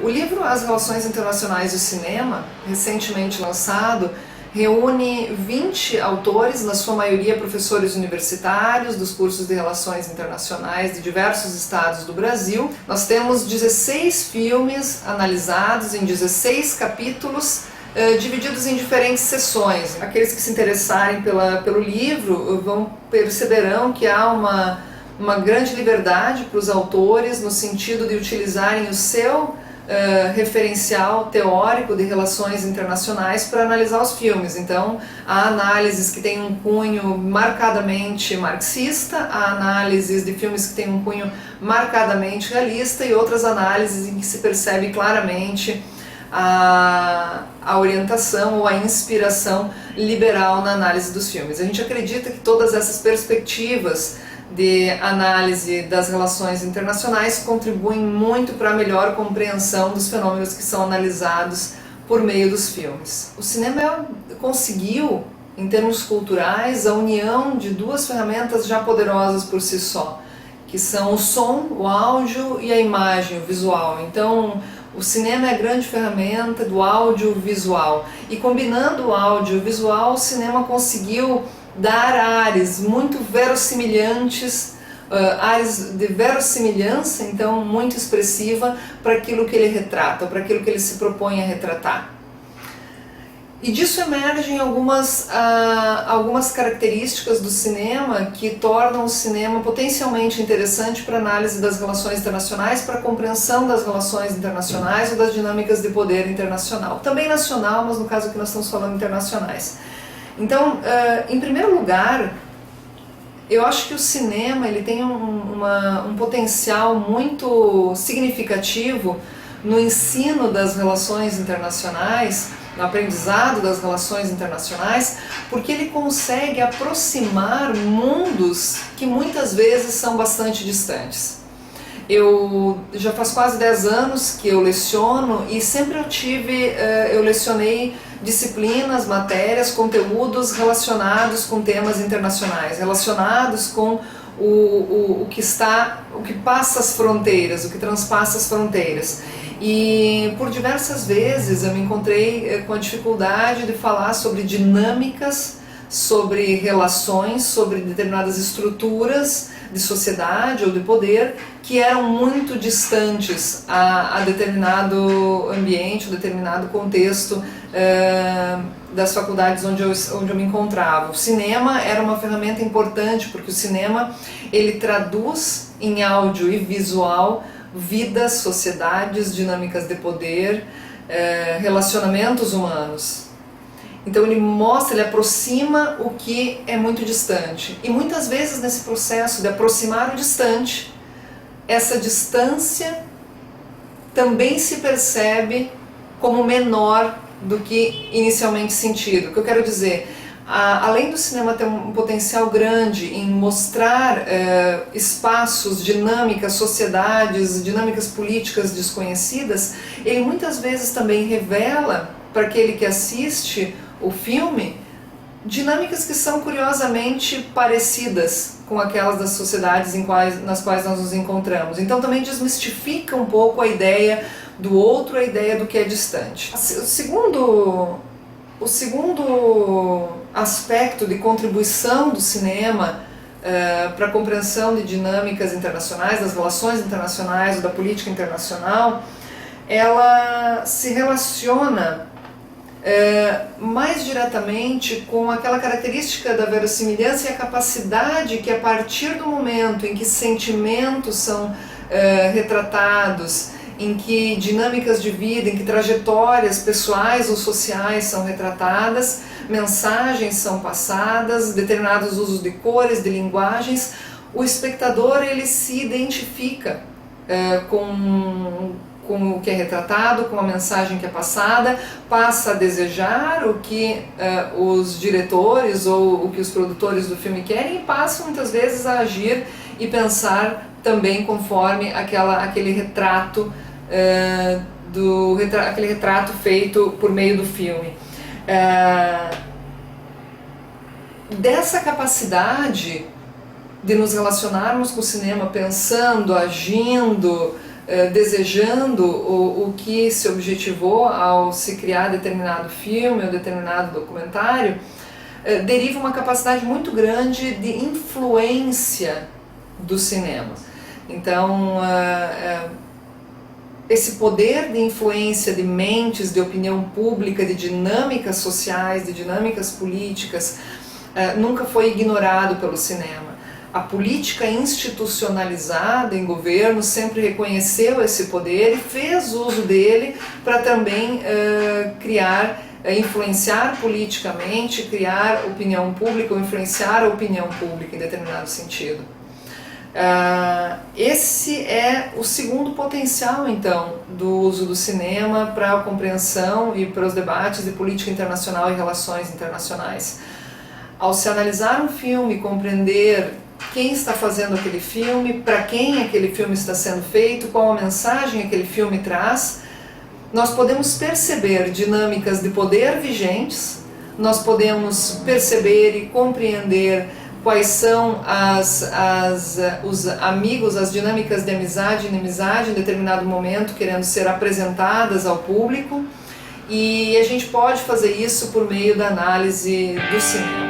O livro As Relações Internacionais do Cinema, recentemente lançado, reúne 20 autores, na sua maioria professores universitários dos cursos de Relações Internacionais de diversos estados do Brasil. Nós temos 16 filmes analisados em 16 capítulos, divididos em diferentes sessões. Aqueles que se interessarem pelo livro perceberão que há uma grande liberdade para os autores no sentido de utilizarem o seu referencial teórico de relações internacionais para analisar os filmes. Então, há análises que têm um cunho marcadamente marxista, há análises de filmes que têm um cunho marcadamente realista e outras análises em que se percebe claramente a orientação ou a inspiração liberal na análise dos filmes. A gente acredita que todas essas perspectivas de análise das relações internacionais contribuem muito para a melhor compreensão dos fenômenos que são analisados por meio dos filmes. O cinema conseguiu, em termos culturais, a união de duas ferramentas já poderosas por si só, que são o som, o áudio e a imagem, o visual. Então, o cinema é a grande ferramenta do audiovisual. E combinando o áudio e o visual, o cinema conseguiu dar ares muito verossimilhantes, ares de verossimilhança, então muito expressiva para aquilo que ele retrata, para aquilo que ele se propõe a retratar. E disso emergem algumas características do cinema que tornam o cinema potencialmente interessante para a análise das relações internacionais, para a compreensão das relações internacionais ou das dinâmicas de poder internacional. Também nacional, mas no caso aqui nós estamos falando internacionais. Então, em primeiro lugar, eu acho que o cinema ele tem um potencial muito significativo no ensino das relações internacionais, no aprendizado das relações internacionais, porque ele consegue aproximar mundos que muitas vezes são bastante distantes. Eu já faz quase 10 anos que eu leciono e sempre eu lecionei disciplinas, matérias, conteúdos relacionados com temas internacionais, relacionados com o que passa as fronteiras, o que transpassa as fronteiras. E por diversas vezes eu me encontrei com a dificuldade de falar sobre dinâmicas, sobre relações, sobre determinadas estruturas de sociedade ou de poder que eram muito distantes a determinado ambiente, a determinado contexto das faculdades onde eu me encontrava. O cinema era uma ferramenta importante porque o cinema ele traduz em áudio e visual vidas, sociedades, dinâmicas de poder, relacionamentos humanos. Então ele mostra, ele aproxima o que é muito distante. E muitas vezes nesse processo de aproximar o distante, essa distância também se percebe como menor do que inicialmente sentido. O que eu quero dizer, além do cinema ter um potencial grande em mostrar espaços, dinâmicas, sociedades, dinâmicas políticas desconhecidas, ele muitas vezes também revela para aquele que assiste o filme dinâmicas que são curiosamente parecidas com aquelas das sociedades nas quais nós nos encontramos. Então também desmistifica um pouco a ideia do outro, a ideia do que é distante. O segundo aspecto de contribuição do cinema para a compreensão de dinâmicas internacionais, das relações internacionais ou da política internacional, ela se relaciona mais diretamente com aquela característica da verossimilhança e a capacidade que, a partir do momento em que sentimentos são retratados, em que dinâmicas de vida, em que trajetórias pessoais ou sociais são retratadas, mensagens são passadas, determinados usos de cores, de linguagens, o espectador ele se identifica com o que é retratado, com a mensagem que é passada, passa a desejar o que os diretores ou o que os produtores do filme querem e passam muitas vezes a agir e pensar também conforme aquele retrato aquele retrato feito por meio do filme. Dessa capacidade de nos relacionarmos com o cinema pensando, agindo, desejando o que se objetivou ao se criar determinado filme ou determinado documentário, deriva uma capacidade muito grande de influência do cinema. Então, esse poder de influência de mentes, de opinião pública, de dinâmicas sociais, de dinâmicas políticas, nunca foi ignorado pelo cinema. A política institucionalizada em governo sempre reconheceu esse poder e fez uso dele para também influenciar politicamente, criar opinião pública ou influenciar a opinião pública em determinado sentido. Esse é o segundo potencial, então, do uso do cinema para a compreensão e para os debates de política internacional e relações internacionais. Ao se analisar um filme, compreender quem está fazendo aquele filme, para quem aquele filme está sendo feito, qual a mensagem aquele filme traz, nós podemos perceber dinâmicas de poder vigentes, nós podemos perceber e compreender quais são os amigos, as dinâmicas de amizade e inimizade em determinado momento querendo ser apresentadas ao público, e a gente pode fazer isso por meio da análise do cinema.